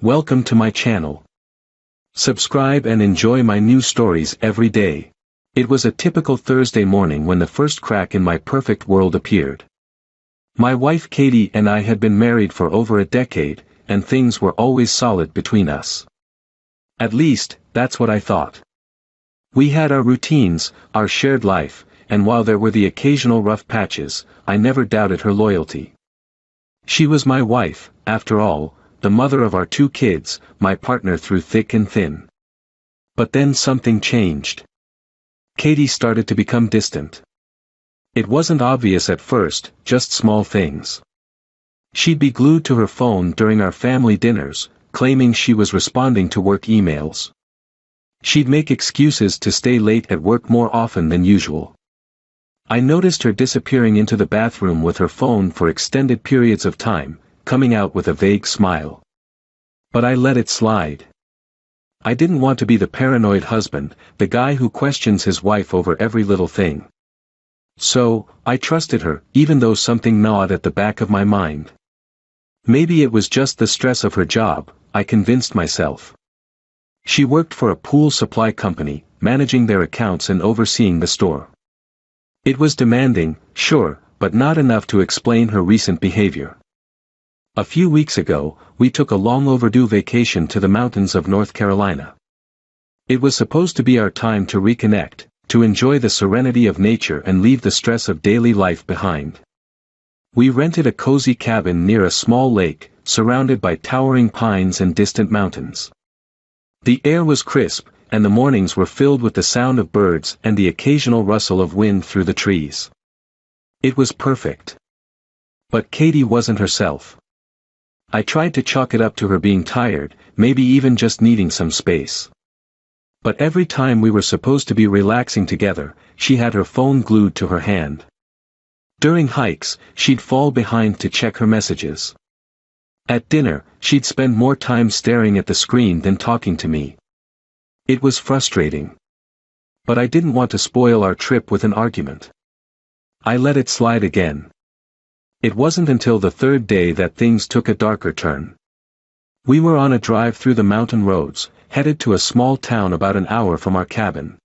Welcome to my channel. Subscribe and enjoy my new stories every day. It was a typical Thursday morning when the first crack in my perfect world appeared. My wife Katie and I had been married for over a decade, and things were always solid between us. At least, that's what I thought. We had our routines, our shared life, and while there were the occasional rough patches, I never doubted her loyalty. She was my wife, after all, the mother of our 2 kids, my partner through thick and thin. But then something changed. Katie started to become distant. It wasn't obvious at first, just small things. She'd be glued to her phone during our family dinners, claiming she was responding to work emails. She'd make excuses to stay late at work more often than usual. I noticed her disappearing into the bathroom with her phone for extended periods of time, coming out with a vague smile. But I let it slide. I didn't want to be the paranoid husband, the guy who questions his wife over every little thing. So, I trusted her, even though something gnawed at the back of my mind. Maybe it was just the stress of her job, I convinced myself. She worked for a pool supply company, managing their accounts and overseeing the store. It was demanding, sure, but not enough to explain her recent behavior. A few weeks ago, we took a long overdue vacation to the mountains of North Carolina. It was supposed to be our time to reconnect, to enjoy the serenity of nature and leave the stress of daily life behind. We rented a cozy cabin near a small lake, surrounded by towering pines and distant mountains. The air was crisp, and the mornings were filled with the sound of birds and the occasional rustle of wind through the trees. It was perfect. But Katie wasn't herself. I tried to chalk it up to her being tired, maybe even just needing some space. But every time we were supposed to be relaxing together, she had her phone glued to her hand. During hikes, she'd fall behind to check her messages. At dinner, she'd spend more time staring at the screen than talking to me. It was frustrating. But I didn't want to spoil our trip with an argument. I let it slide again. It wasn't until the 3rd day that things took a darker turn. We were on a drive through the mountain roads, headed to a small town about an hour from our cabin.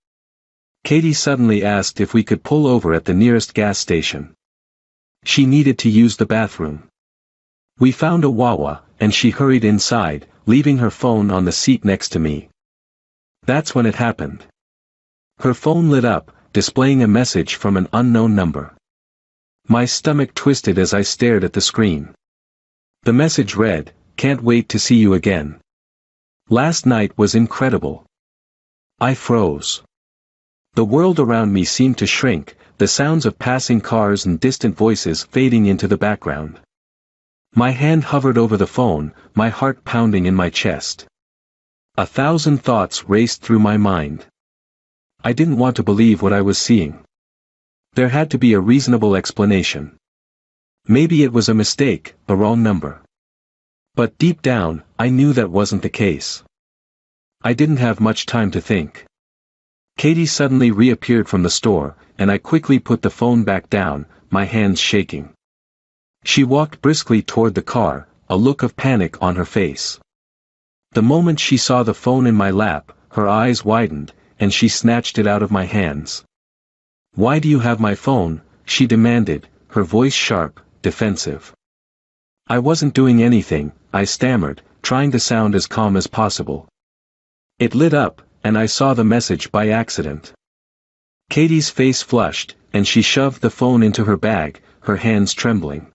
Katie suddenly asked if we could pull over at the nearest gas station. She needed to use the bathroom. We found a Wawa, and she hurried inside, leaving her phone on the seat next to me. That's when it happened. Her phone lit up, displaying a message from an unknown number. My stomach twisted as I stared at the screen. The message read, "Can't wait to see you again. Last night was incredible." I froze. The world around me seemed to shrink, the sounds of passing cars and distant voices fading into the background. My hand hovered over the phone, my heart pounding in my chest. 1,000 thoughts raced through my mind. I didn't want to believe what I was seeing. There had to be a reasonable explanation. Maybe it was a mistake, a wrong number. But deep down, I knew that wasn't the case. I didn't have much time to think. Katie suddenly reappeared from the store, and I quickly put the phone back down, my hands shaking. She walked briskly toward the car, a look of panic on her face. The moment she saw the phone in my lap, her eyes widened, and she snatched it out of my hands. "Why do you have my phone?" she demanded, her voice sharp, defensive. "I wasn't doing anything," I stammered, trying to sound as calm as possible. It lit up, and I saw the message by accident. Katie's face flushed, and she shoved the phone into her bag, her hands trembling.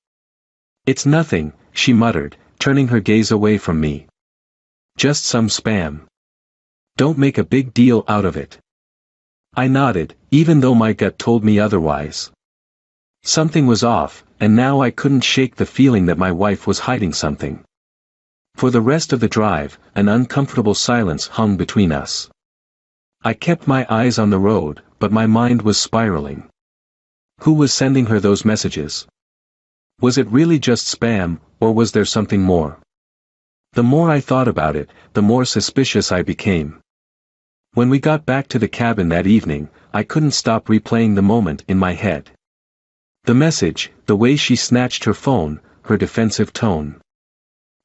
"It's nothing," she muttered, turning her gaze away from me. "Just some spam. Don't make a big deal out of it." I nodded, even though my gut told me otherwise. Something was off, and now I couldn't shake the feeling that my wife was hiding something. For the rest of the drive, an uncomfortable silence hung between us. I kept my eyes on the road, but my mind was spiraling. Who was sending her those messages? Was it really just spam, or was there something more? The more I thought about it, the more suspicious I became. When we got back to the cabin that evening, I couldn't stop replaying the moment in my head. The message, the way she snatched her phone, her defensive tone.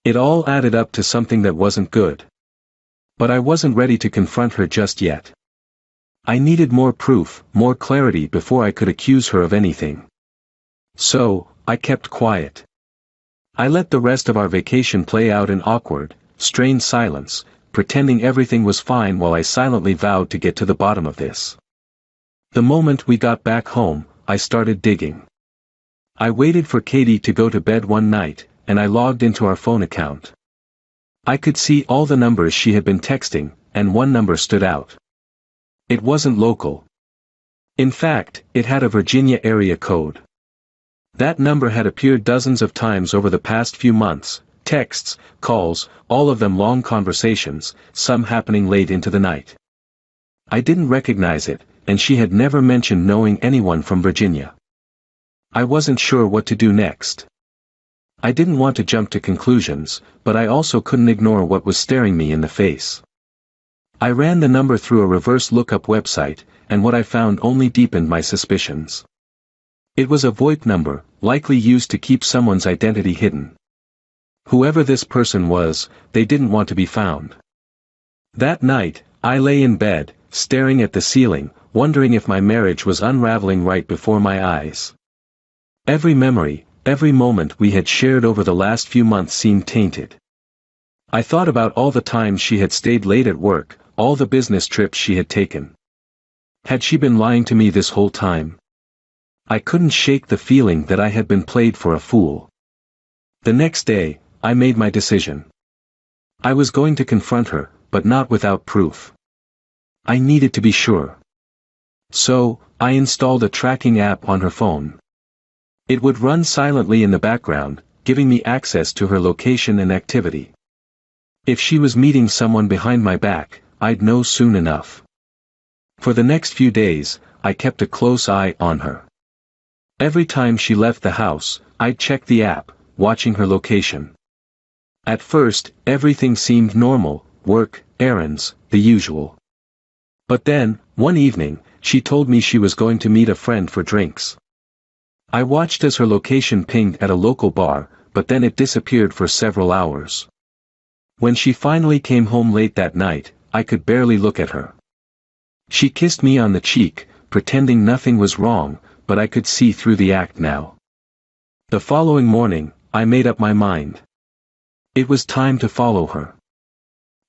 It all added up to something that wasn't good. But I wasn't ready to confront her just yet. I needed more proof, more clarity before I could accuse her of anything. So, I kept quiet. I let the rest of our vacation play out in awkward, strained silence, pretending everything was fine while I silently vowed to get to the bottom of this. The moment we got back home, I started digging. I waited for Katie to go to bed one night, and I logged into our phone account. I could see all the numbers she had been texting, and one number stood out. It wasn't local. In fact, it had a Virginia area code. That number had appeared dozens of times over the past few months, texts, calls, all of them long conversations, some happening late into the night. I didn't recognize it, and she had never mentioned knowing anyone from Virginia. I wasn't sure what to do next. I didn't want to jump to conclusions, but I also couldn't ignore what was staring me in the face. I ran the number through a reverse lookup website, and what I found only deepened my suspicions. It was a VoIP number, likely used to keep someone's identity hidden. Whoever this person was, they didn't want to be found. That night, I lay in bed, staring at the ceiling, wondering if my marriage was unraveling right before my eyes. Every memory, every moment we had shared over the last few months seemed tainted. I thought about all the times she had stayed late at work, all the business trips she had taken. Had she been lying to me this whole time? I couldn't shake the feeling that I had been played for a fool. The next day, I made my decision. I was going to confront her, but not without proof. I needed to be sure. So, I installed a tracking app on her phone. It would run silently in the background, giving me access to her location and activity. If she was meeting someone behind my back, I'd know soon enough. For the next few days, I kept a close eye on her. Every time she left the house, I'd check the app, watching her location. At first, everything seemed normal, work, errands, the usual. But then, one evening, she told me she was going to meet a friend for drinks. I watched as her location pinged at a local bar, but then it disappeared for several hours. When she finally came home late that night, I could barely look at her. She kissed me on the cheek, pretending nothing was wrong, but I could see through the act now. The following morning, I made up my mind. It was time to follow her.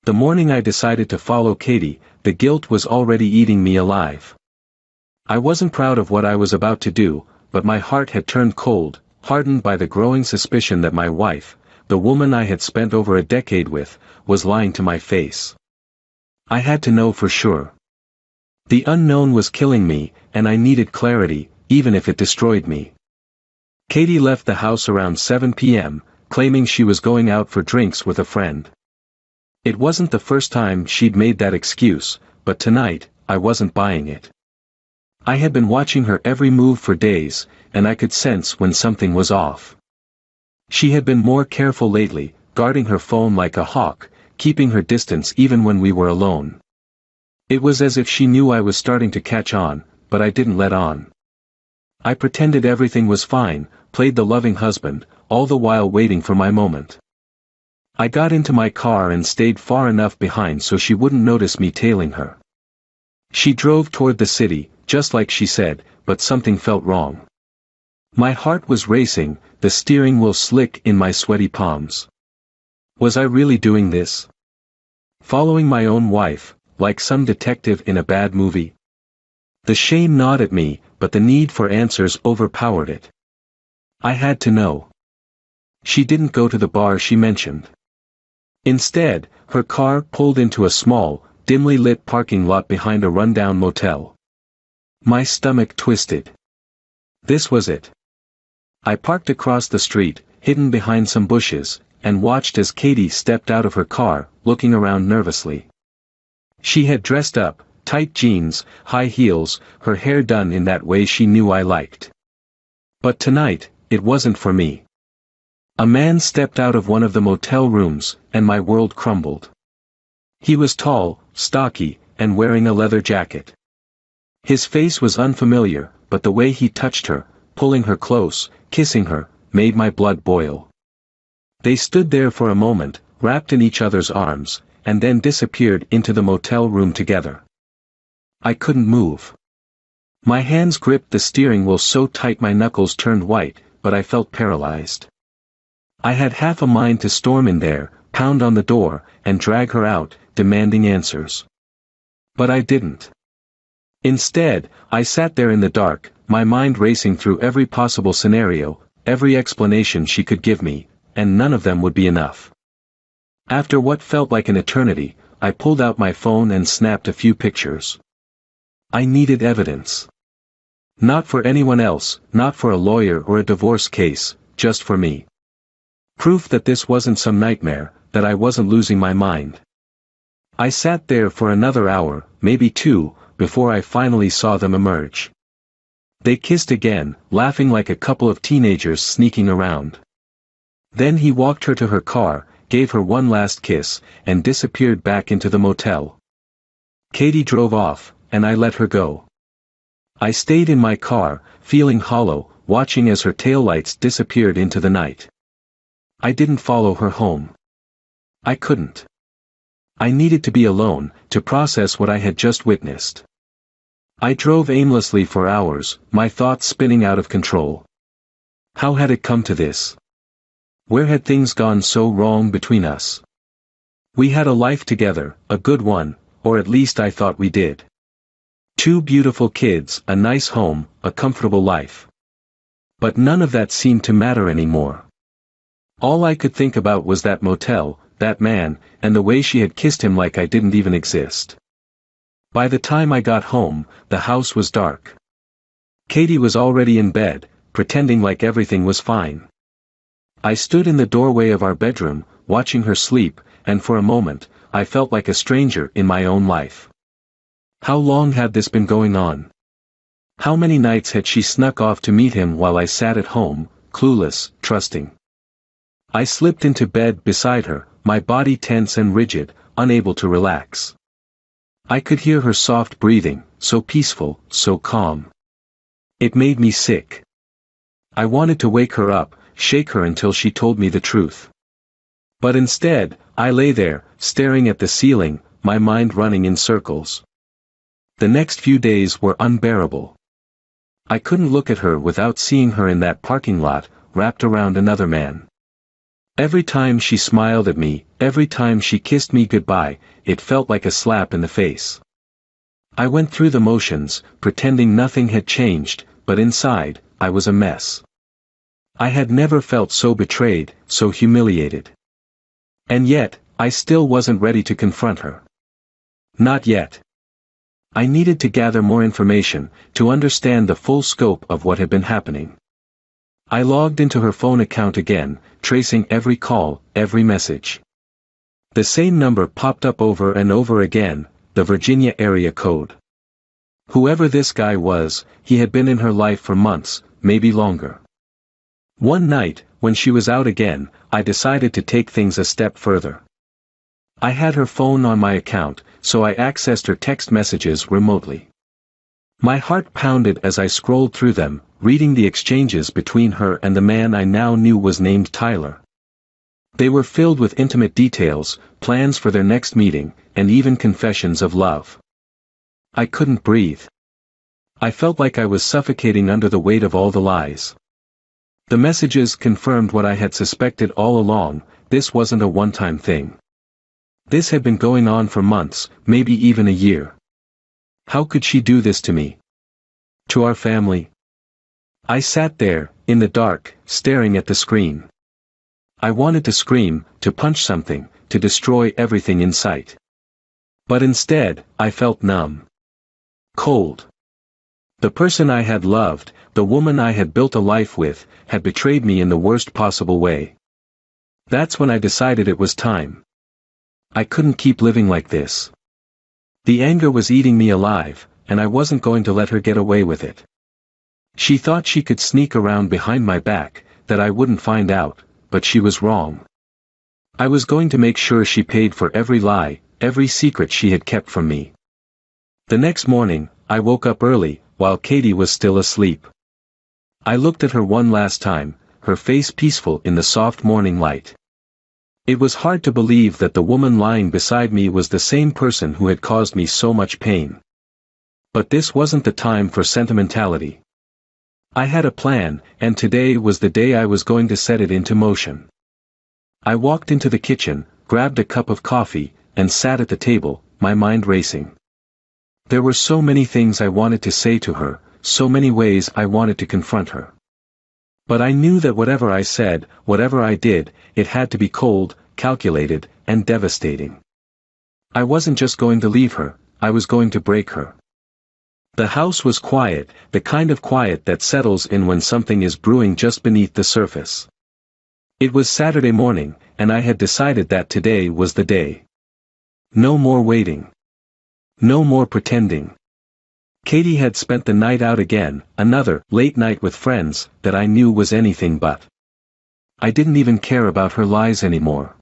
The morning I decided to follow Katie, the guilt was already eating me alive. I wasn't proud of what I was about to do, but my heart had turned cold, hardened by the growing suspicion that my wife, the woman I had spent over a decade with, was lying to my face. I had to know for sure. The unknown was killing me, and I needed clarity, even if it destroyed me. Katie left the house around 7 p.m., claiming she was going out for drinks with a friend. It wasn't the first time she'd made that excuse, but tonight, I wasn't buying it. I had been watching her every move for days, and I could sense when something was off. She had been more careful lately, guarding her phone like a hawk, keeping her distance even when we were alone. It was as if she knew I was starting to catch on, but I didn't let on. I pretended everything was fine, played the loving husband, all the while waiting for my moment. I got into my car and stayed far enough behind so she wouldn't notice me tailing her. She drove toward the city, just like she said, but something felt wrong. My heart was racing, the steering wheel slick in my sweaty palms. Was I really doing this? Following my own wife, like some detective in a bad movie? The shame gnawed at me, but the need for answers overpowered it. I had to know. She didn't go to the bar she mentioned. Instead, her car pulled into a small, dimly lit parking lot behind a rundown motel. My stomach twisted. This was it. I parked across the street, hidden behind some bushes, and watched as Katie stepped out of her car, looking around nervously. She had dressed up, tight jeans, high heels, her hair done in that way she knew I liked. But tonight, it wasn't for me. A man stepped out of one of the motel rooms, and my world crumbled. He was tall, stocky, and wearing a leather jacket. His face was unfamiliar, but the way he touched her, pulling her close, kissing her, made my blood boil. They stood there for a moment, wrapped in each other's arms, and then disappeared into the motel room together. I couldn't move. My hands gripped the steering wheel so tight my knuckles turned white, but I felt paralyzed. I had half a mind to storm in there, pound on the door, and drag her out, demanding answers. But I didn't. Instead, I sat there in the dark, my mind racing through every possible scenario, every explanation she could give me, and none of them would be enough. After what felt like an eternity, I pulled out my phone and snapped a few pictures. I needed evidence. Not for anyone else, not for a lawyer or a divorce case, just for me. Proof that this wasn't some nightmare, that I wasn't losing my mind. I sat there for another hour, maybe two, before I finally saw them emerge. They kissed again, laughing like a couple of teenagers sneaking around. Then he walked her to her car, gave her one last kiss, and disappeared back into the motel. Katie drove off, and I let her go. I stayed in my car, feeling hollow, watching as her taillights disappeared into the night. I didn't follow her home. I couldn't. I needed to be alone, to process what I had just witnessed. I drove aimlessly for hours, my thoughts spinning out of control. How had it come to this? Where had things gone so wrong between us? We had a life together, a good one, or at least I thought we did. Two beautiful kids, a nice home, a comfortable life. But none of that seemed to matter anymore. All I could think about was that motel, that man, and the way she had kissed him like I didn't even exist. By the time I got home, the house was dark. Katie was already in bed, pretending like everything was fine. I stood in the doorway of our bedroom, watching her sleep, and for a moment, I felt like a stranger in my own life. How long had this been going on? How many nights had she snuck off to meet him while I sat at home, clueless, trusting? I slipped into bed beside her, my body tense and rigid, unable to relax. I could hear her soft breathing, so peaceful, so calm. It made me sick. I wanted to wake her up, shake her until she told me the truth. But instead, I lay there, staring at the ceiling, my mind running in circles. The next few days were unbearable. I couldn't look at her without seeing her in that parking lot, wrapped around another man. Every time she smiled at me, every time she kissed me goodbye, it felt like a slap in the face. I went through the motions, pretending nothing had changed, but inside, I was a mess. I had never felt so betrayed, so humiliated. And yet, I still wasn't ready to confront her. Not yet. I needed to gather more information, to understand the full scope of what had been happening. I logged into her phone account again, tracing every call, every message. The same number popped up over and over again, the Virginia area code. Whoever this guy was, he had been in her life for months, maybe longer. One night, when she was out again, I decided to take things a step further. I had her phone on my account, so I accessed her text messages remotely. My heart pounded as I scrolled through them, reading the exchanges between her and the man I now knew was named Tyler. They were filled with intimate details, plans for their next meeting, and even confessions of love. I couldn't breathe. I felt like I was suffocating under the weight of all the lies. The messages confirmed what I had suspected all along, this wasn't a one-time thing. This had been going on for months, maybe even a year. How could she do this to me? To our family? I sat there, in the dark, staring at the screen. I wanted to scream, to punch something, to destroy everything in sight. But instead, I felt numb. Cold. The person I had loved, the woman I had built a life with, had betrayed me in the worst possible way. That's when I decided it was time. I couldn't keep living like this. The anger was eating me alive, and I wasn't going to let her get away with it. She thought she could sneak around behind my back, that I wouldn't find out, but she was wrong. I was going to make sure she paid for every lie, every secret she had kept from me. The next morning, I woke up early, while Katie was still asleep. I looked at her one last time, her face peaceful in the soft morning light. It was hard to believe that the woman lying beside me was the same person who had caused me so much pain. But this wasn't the time for sentimentality. I had a plan, and today was the day I was going to set it into motion. I walked into the kitchen, grabbed a cup of coffee, and sat at the table, my mind racing. There were so many things I wanted to say to her, so many ways I wanted to confront her. But I knew that whatever I said, whatever I did, it had to be cold, calculated, and devastating. I wasn't just going to leave her, I was going to break her. The house was quiet, the kind of quiet that settles in when something is brewing just beneath the surface. It was Saturday morning, and I had decided that today was the day. No more waiting. No more pretending. Katie had spent the night out again, another late night with friends that I knew was anything but. I didn't even care about her lies anymore.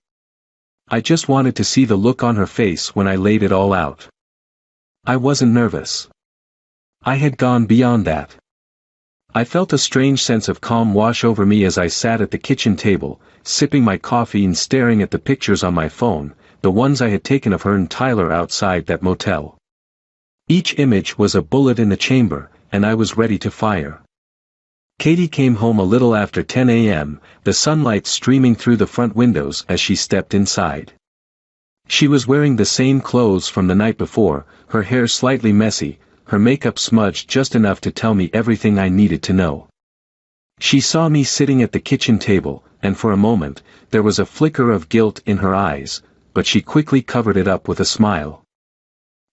I just wanted to see the look on her face when I laid it all out. I wasn't nervous. I had gone beyond that. I felt a strange sense of calm wash over me as I sat at the kitchen table, sipping my coffee and staring at the pictures on my phone, the ones I had taken of her and Tyler outside that motel. Each image was a bullet in the chamber, and I was ready to fire. Katie came home a little after 10 a.m., the sunlight streaming through the front windows as she stepped inside. She was wearing the same clothes from the night before, her hair slightly messy, her makeup smudged just enough to tell me everything I needed to know. She saw me sitting at the kitchen table, and for a moment, there was a flicker of guilt in her eyes, but she quickly covered it up with a smile.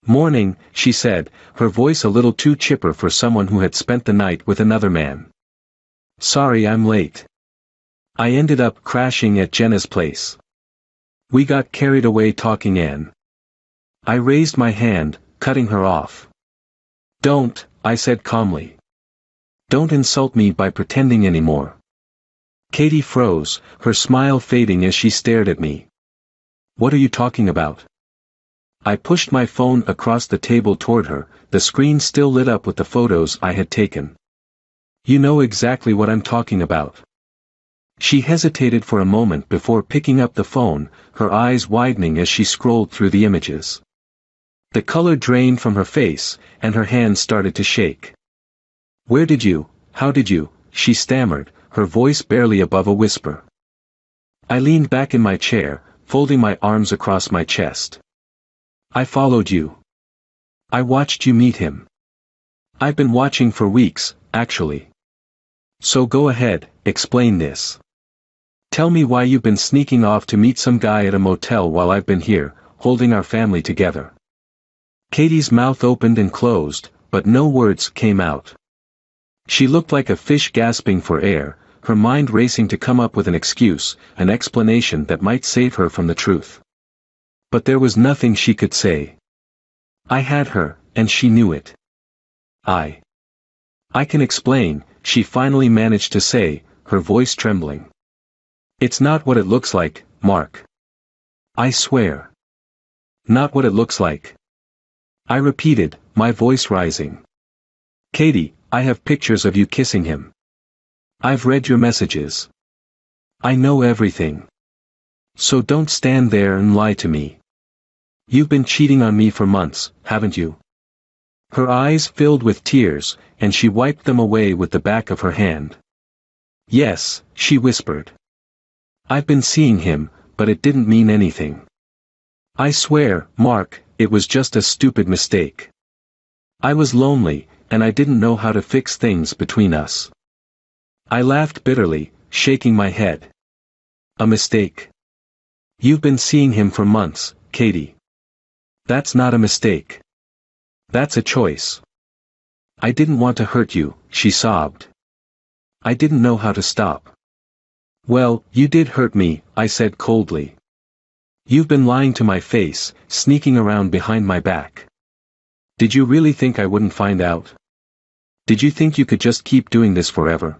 "Morning," she said, her voice a little too chipper for someone who had spent the night with another man. "Sorry I'm late. I ended up crashing at Jenna's place. We got carried away talking Anne." I raised my hand, cutting her off. "Don't," I said calmly. "Don't insult me by pretending anymore." Katie froze, her smile fading as she stared at me. "What are you talking about?" I pushed my phone across the table toward her, the screen still lit up with the photos I had taken. "You know exactly what I'm talking about." She hesitated for a moment before picking up the phone, her eyes widening as she scrolled through the images. The color drained from her face, and her hands started to shake. How did you, she stammered, her voice barely above a whisper. I leaned back in my chair, folding my arms across my chest. "I followed you. I watched you meet him. I've been watching for weeks, actually. So go ahead, explain this. Tell me why you've been sneaking off to meet some guy at a motel while I've been here, holding our family together." Katie's mouth opened and closed, but no words came out. She looked like a fish gasping for air, her mind racing to come up with an excuse, an explanation that might save her from the truth. But there was nothing she could say. I had her, and she knew it. I can explain," she finally managed to say, her voice trembling. "It's not what it looks like, Mark. I swear. Not what it looks like." I repeated, my voice rising. "Katie, I have pictures of you kissing him. I've read your messages. I know everything. So don't stand there and lie to me. You've been cheating on me for months, haven't you?" Her eyes filled with tears, and she wiped them away with the back of her hand. "Yes," she whispered. "I've been seeing him, but it didn't mean anything. I swear, Mark, it was just a stupid mistake. I was lonely, and I didn't know how to fix things between us." I laughed bitterly, shaking my head. "A mistake? You've been seeing him for months, Katie. That's not a mistake. That's a choice." "I didn't want to hurt you," she sobbed. "I didn't know how to stop." "Well, you did hurt me," I said coldly. "You've been lying to my face, sneaking around behind my back. Did you really think I wouldn't find out? Did you think you could just keep doing this forever?"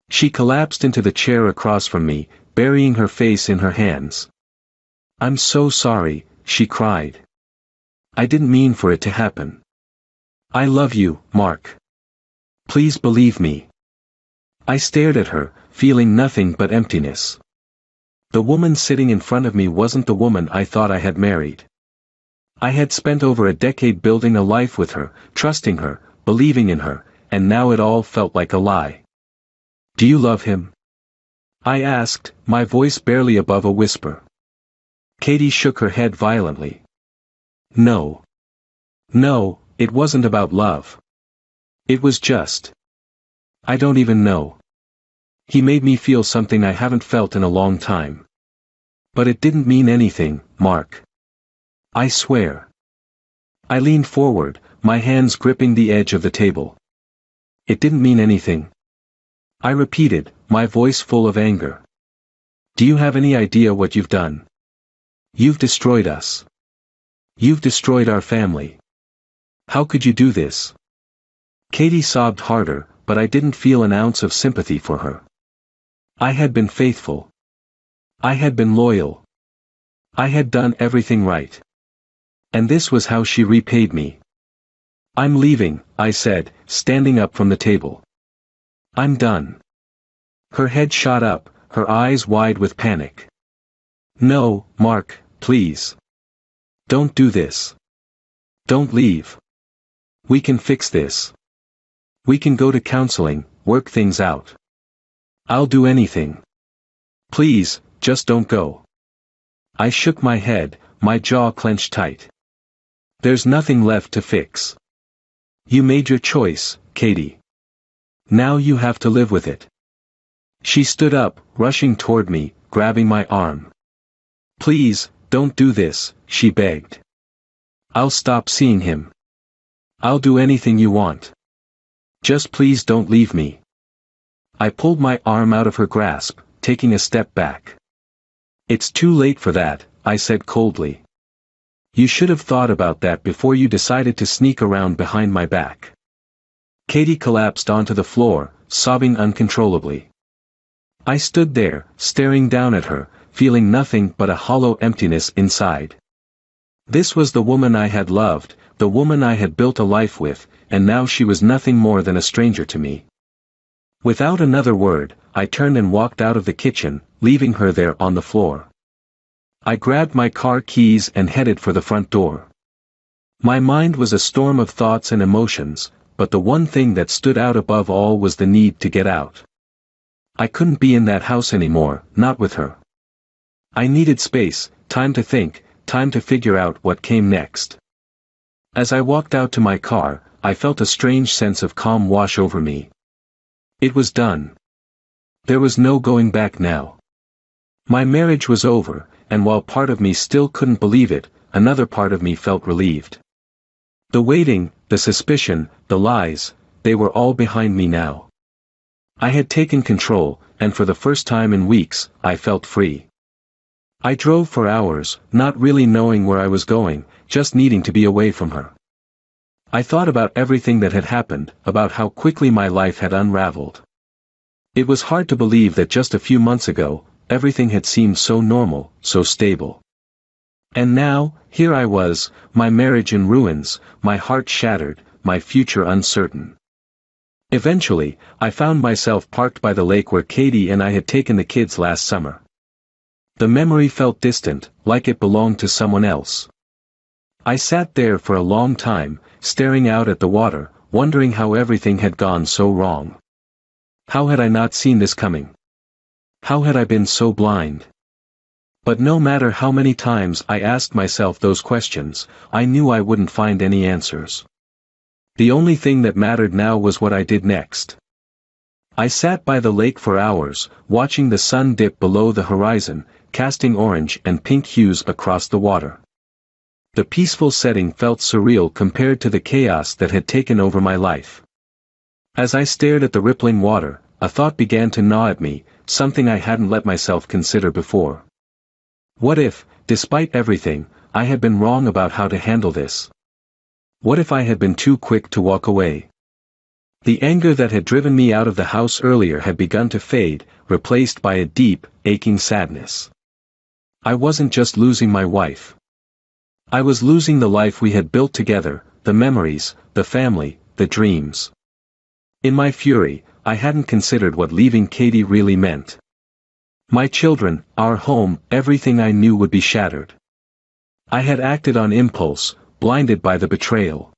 She collapsed into the chair across from me, burying her face in her hands. "I'm so sorry," she cried. "I didn't mean for it to happen. I love you, Mark. Please believe me." I stared at her, feeling nothing but emptiness. The woman sitting in front of me wasn't the woman I thought I had married. I had spent over a decade building a life with her, trusting her, believing in her, and now it all felt like a lie. "Do you love him?" I asked, my voice barely above a whisper. Katie shook her head violently. No. No, it wasn't about love. It was just. I don't even know. He made me feel something I haven't felt in a long time. But it didn't mean anything, Mark. I swear. I leaned forward, my hands gripping the edge of the table. It didn't mean anything. I repeated, my voice full of anger. Do you have any idea what you've done? You've destroyed us. You've destroyed our family. How could you do this? Katie sobbed harder, but I didn't feel an ounce of sympathy for her. I had been faithful. I had been loyal. I had done everything right. And this was how she repaid me. I'm leaving, I said, standing up from the table. I'm done. Her head shot up, her eyes wide with panic. No, Mark, please. Don't do this. Don't leave. We can fix this. We can go to counseling, work things out. I'll do anything. Please, just don't go. I shook my head, my jaw clenched tight. There's nothing left to fix. You made your choice, Katie. Now you have to live with it. She stood up, rushing toward me, grabbing my arm. Please, don't do this, she begged. I'll stop seeing him. I'll do anything you want. Just please don't leave me. I pulled my arm out of her grasp, taking a step back. It's too late for that, I said coldly. You should have thought about that before you decided to sneak around behind my back. Katie collapsed onto the floor, sobbing uncontrollably. I stood there, staring down at her, feeling nothing but a hollow emptiness inside. This was the woman I had loved, the woman I had built a life with, and now she was nothing more than a stranger to me. Without another word, I turned and walked out of the kitchen, leaving her there on the floor. I grabbed my car keys and headed for the front door. My mind was a storm of thoughts and emotions, but the one thing that stood out above all was the need to get out. I couldn't be in that house anymore, not with her. I needed space, time to think, time to figure out what came next. As I walked out to my car, I felt a strange sense of calm wash over me. It was done. There was no going back now. My marriage was over, and while part of me still couldn't believe it, another part of me felt relieved. The waiting, the suspicion, the lies, they were all behind me now. I had taken control, and for the first time in weeks, I felt free. I drove for hours, not really knowing where I was going, just needing to be away from her. I thought about everything that had happened, about how quickly my life had unraveled. It was hard to believe that just a few months ago, everything had seemed so normal, so stable. And now, here I was, my marriage in ruins, my heart shattered, my future uncertain. Eventually, I found myself parked by the lake where Katie and I had taken the kids last summer. The memory felt distant, like it belonged to someone else. I sat there for a long time, staring out at the water, wondering how everything had gone so wrong. How had I not seen this coming? How had I been so blind? But no matter how many times I asked myself those questions, I knew I wouldn't find any answers. The only thing that mattered now was what I did next. I sat by the lake for hours, watching the sun dip below the horizon, casting orange and pink hues across the water. The peaceful setting felt surreal compared to the chaos that had taken over my life. As I stared at the rippling water, a thought began to gnaw at me, something I hadn't let myself consider before. What if, despite everything, I had been wrong about how to handle this? What if I had been too quick to walk away? The anger that had driven me out of the house earlier had begun to fade, replaced by a deep, aching sadness. I wasn't just losing my wife. I was losing the life we had built together, the memories, the family, the dreams. In my fury, I hadn't considered what leaving Katie really meant. My children, our home, everything I knew would be shattered. I had acted on impulse, blinded by the betrayal.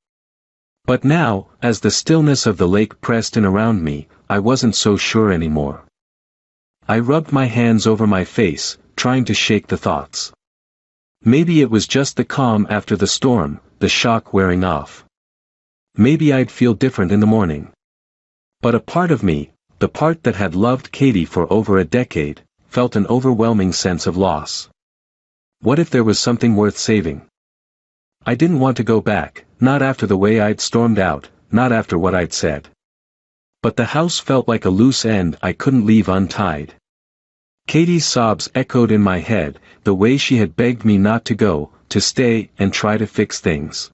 But now, as the stillness of the lake pressed in around me, I wasn't so sure anymore. I rubbed my hands over my face, trying to shake the thoughts. Maybe it was just the calm after the storm, the shock wearing off. Maybe I'd feel different in the morning. But a part of me, the part that had loved Katie for over a decade, felt an overwhelming sense of loss. What if there was something worth saving? I didn't want to go back, not after the way I'd stormed out, not after what I'd said. But the house felt like a loose end I couldn't leave untied. Katie's sobs echoed in my head, the way she had begged me not to go, to stay and try to fix things.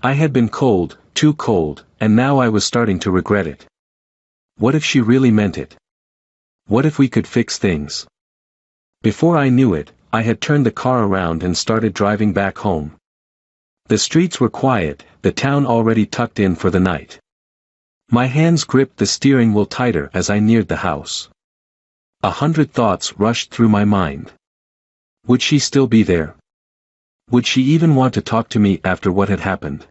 I had been cold, too cold, and now I was starting to regret it. What if she really meant it? What if we could fix things? Before I knew it, I had turned the car around and started driving back home. The streets were quiet, the town already tucked in for the night. My hands gripped the steering wheel tighter as I neared the house. 100 thoughts rushed through my mind. Would she still be there? Would she even want to talk to me after what had happened?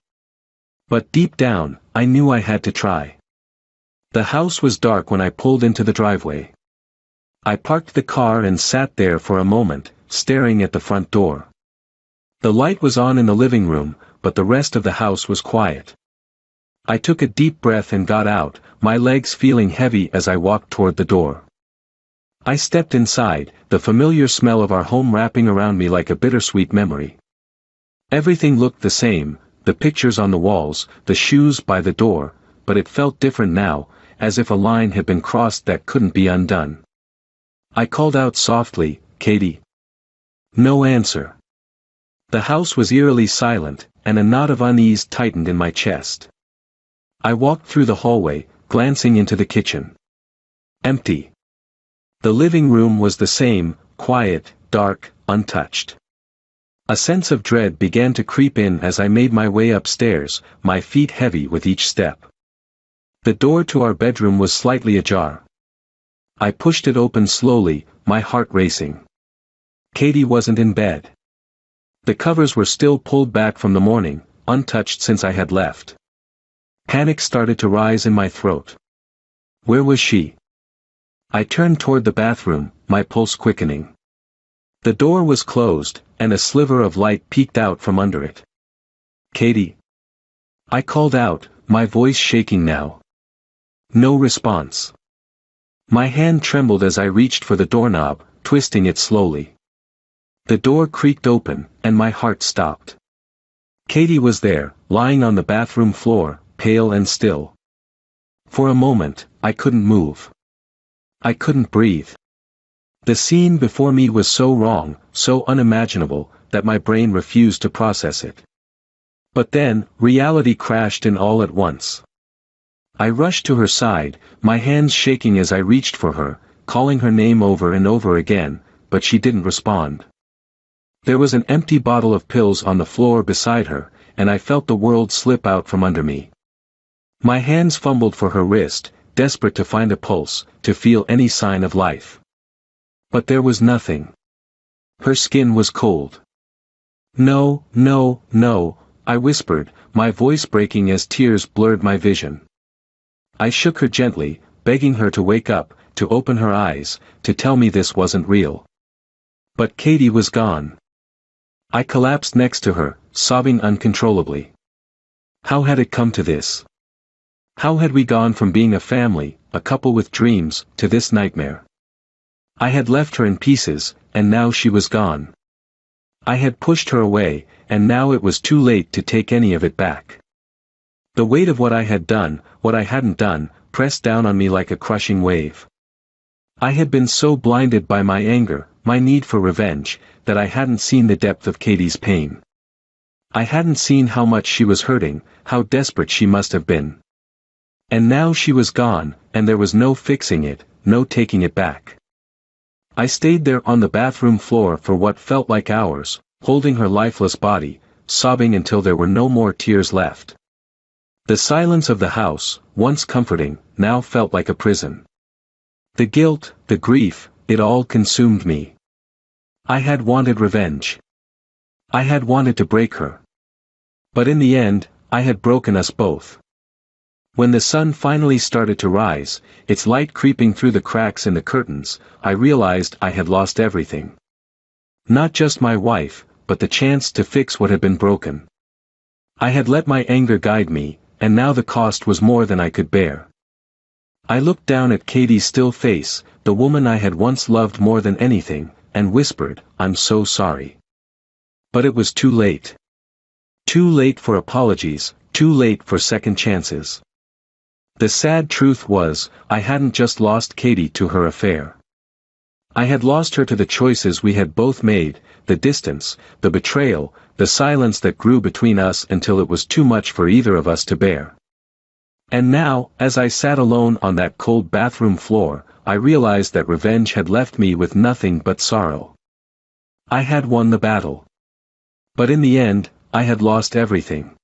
But deep down, I knew I had to try. The house was dark when I pulled into the driveway. I parked the car and sat there for a moment, staring at the front door. The light was on in the living room, but the rest of the house was quiet. I took a deep breath and got out, my legs feeling heavy as I walked toward the door. I stepped inside, the familiar smell of our home wrapping around me like a bittersweet memory. Everything looked the same, the pictures on the walls, the shoes by the door, but it felt different now, as if a line had been crossed that couldn't be undone. I called out softly, "Katie." No answer. The house was eerily silent, and a knot of unease tightened in my chest. I walked through the hallway, glancing into the kitchen. Empty. The living room was the same, quiet, dark, untouched. A sense of dread began to creep in as I made my way upstairs, my feet heavy with each step. The door to our bedroom was slightly ajar. I pushed it open slowly, my heart racing. Katie wasn't in bed. The covers were still pulled back from the morning, untouched since I had left. Panic started to rise in my throat. Where was she? I turned toward the bathroom, my pulse quickening. The door was closed, and a sliver of light peeked out from under it. "Katie." I called out, my voice shaking now. No response. My hand trembled as I reached for the doorknob, twisting it slowly. The door creaked open, and my heart stopped. Katie was there, lying on the bathroom floor, pale and still. For a moment, I couldn't move. I couldn't breathe. The scene before me was so wrong, so unimaginable, that my brain refused to process it. But then, reality crashed in all at once. I rushed to her side, my hands shaking as I reached for her, calling her name over and over again, but she didn't respond. There was an empty bottle of pills on the floor beside her, and I felt the world slip out from under me. My hands fumbled for her wrist, desperate to find a pulse, to feel any sign of life. But there was nothing. Her skin was cold. "No, no, no," I whispered, my voice breaking as tears blurred my vision. I shook her gently, begging her to wake up, to open her eyes, to tell me this wasn't real. But Katie was gone. I collapsed next to her, sobbing uncontrollably. How had it come to this? How had we gone from being a family, a couple with dreams, to this nightmare? I had left her in pieces, and now she was gone. I had pushed her away, and now it was too late to take any of it back. The weight of what I had done, what I hadn't done, pressed down on me like a crushing wave. I had been so blinded by my anger, my need for revenge, that I hadn't seen the depth of Katie's pain. I hadn't seen how much she was hurting, how desperate she must have been. And now she was gone, and there was no fixing it, no taking it back. I stayed there on the bathroom floor for what felt like hours, holding her lifeless body, sobbing until there were no more tears left. The silence of the house, once comforting, now felt like a prison. The guilt, the grief, it all consumed me. I had wanted revenge. I had wanted to break her. But in the end, I had broken us both. When the sun finally started to rise, its light creeping through the cracks in the curtains, I realized I had lost everything. Not just my wife, but the chance to fix what had been broken. I had let my anger guide me, and now the cost was more than I could bear. I looked down at Katie's still face, the woman I had once loved more than anything, and whispered, "I'm so sorry." But it was too late. Too late for apologies, too late for second chances. The sad truth was, I hadn't just lost Katie to her affair. I had lost her to the choices we had both made, the distance, the betrayal, the silence that grew between us until it was too much for either of us to bear. And now, as I sat alone on that cold bathroom floor, I realized that revenge had left me with nothing but sorrow. I had won the battle. But in the end, I had lost everything.